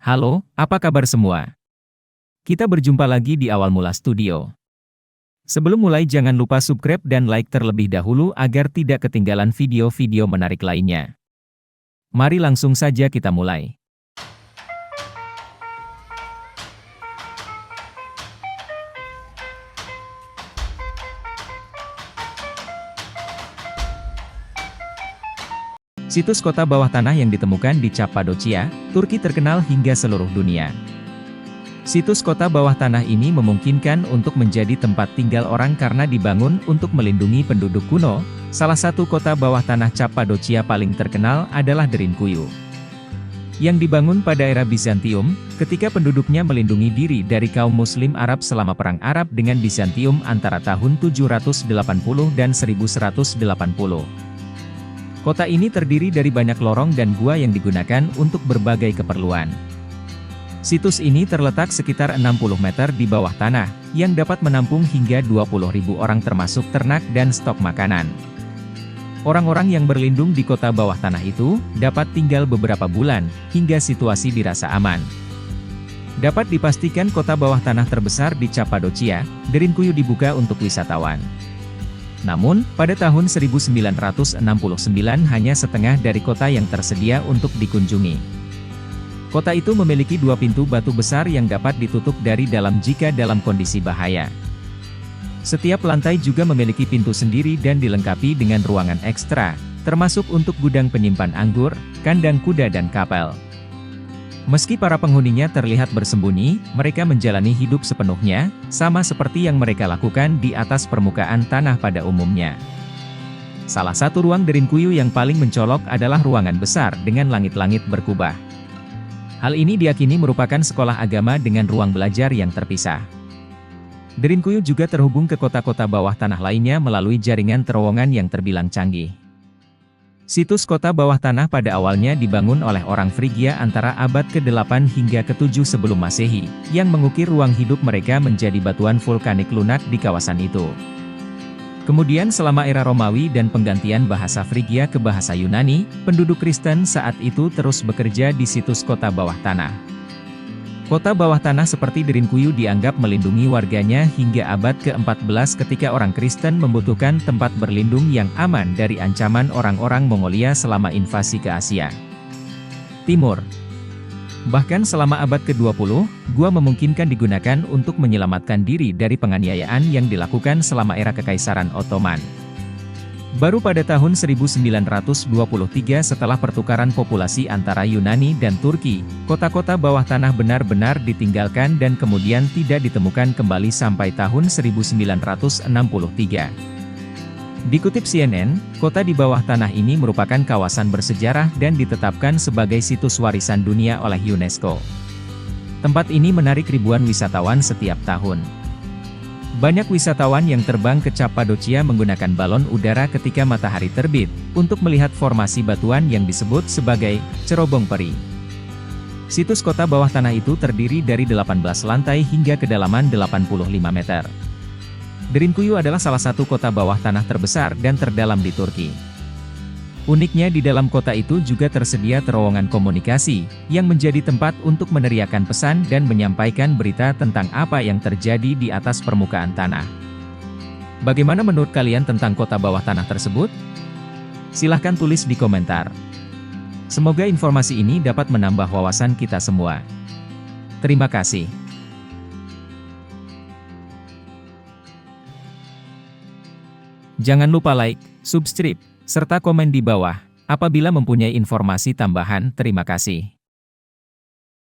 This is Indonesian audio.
Halo, apa kabar semua? Kita berjumpa lagi di Awal Mula Studio. Sebelum mulai jangan lupa subscribe dan like terlebih dahulu agar tidak ketinggalan video-video menarik lainnya. Mari langsung saja kita mulai. Situs kota bawah tanah yang ditemukan di Cappadocia, Turki terkenal hingga seluruh dunia. Situs kota bawah tanah ini memungkinkan untuk menjadi tempat tinggal orang karena dibangun untuk melindungi penduduk kuno. Salah satu kota bawah tanah Cappadocia paling terkenal adalah Derinkuyu, yang dibangun pada era Bizantium, ketika penduduknya melindungi diri dari kaum Muslim Arab selama Perang Arab dengan Bizantium antara tahun 780 dan 1180. Kota ini terdiri dari banyak lorong dan gua yang digunakan untuk berbagai keperluan. Situs ini terletak sekitar 60 meter di bawah tanah, yang dapat menampung hingga 20.000 orang termasuk ternak dan stok makanan. Orang-orang yang berlindung di kota bawah tanah itu, dapat tinggal beberapa bulan, hingga situasi dirasa aman. Dapat dipastikan kota bawah tanah terbesar di Cappadocia, Derinkuyu dibuka untuk wisatawan. Namun, pada tahun 1969 hanya setengah dari kota yang tersedia untuk dikunjungi. Kota itu memiliki dua pintu batu besar yang dapat ditutup dari dalam jika dalam kondisi bahaya. Setiap lantai juga memiliki pintu sendiri dan dilengkapi dengan ruangan ekstra, termasuk untuk gudang penyimpan anggur, kandang kuda dan kapel. Meski para penghuninya terlihat bersembunyi, mereka menjalani hidup sepenuhnya, sama seperti yang mereka lakukan di atas permukaan tanah pada umumnya. Salah satu ruang Derinkuyu yang paling mencolok adalah ruangan besar dengan langit-langit berkubah. Hal ini diyakini merupakan sekolah agama dengan ruang belajar yang terpisah. Derinkuyu juga terhubung ke kota-kota bawah tanah lainnya melalui jaringan terowongan yang terbilang canggih. Situs kota bawah tanah pada awalnya dibangun oleh orang Frigia antara abad ke-8 hingga ke-7 sebelum Masehi, yang mengukir ruang hidup mereka menjadi batuan vulkanik lunak di kawasan itu. Kemudian selama era Romawi dan penggantian bahasa Frigia ke bahasa Yunani, penduduk Kristen saat itu terus bekerja di situs kota bawah tanah. Kota bawah tanah seperti Derinkuyu dianggap melindungi warganya hingga abad ke-14 ketika orang Kristen membutuhkan tempat berlindung yang aman dari ancaman orang-orang Mongolia selama invasi ke Asia Timur. Bahkan selama abad ke-20, gua memungkinkan digunakan untuk menyelamatkan diri dari penganiayaan yang dilakukan selama era Kekaisaran Ottoman. Baru pada tahun 1923 setelah pertukaran populasi antara Yunani dan Turki, kota-kota bawah tanah benar-benar ditinggalkan dan kemudian tidak ditemukan kembali sampai tahun 1963. Dikutip CNN, kota di bawah tanah ini merupakan kawasan bersejarah dan ditetapkan sebagai situs warisan dunia oleh UNESCO. Tempat ini menarik ribuan wisatawan setiap tahun. Banyak wisatawan yang terbang ke Cappadocia menggunakan balon udara ketika matahari terbit, untuk melihat formasi batuan yang disebut sebagai cerobong peri. Situs kota bawah tanah itu terdiri dari 18 lantai hingga kedalaman 85 meter. Derinkuyu adalah salah satu kota bawah tanah terbesar dan terdalam di Turki. Uniknya di dalam kota itu juga tersedia terowongan komunikasi, yang menjadi tempat untuk meneriakan pesan dan menyampaikan berita tentang apa yang terjadi di atas permukaan tanah. Bagaimana menurut kalian tentang kota bawah tanah tersebut? Silahkan tulis di komentar. Semoga informasi ini dapat menambah wawasan kita semua. Terima kasih. Jangan lupa like, subscribe, serta komen di bawah. Apabila mempunyai informasi tambahan, terima kasih.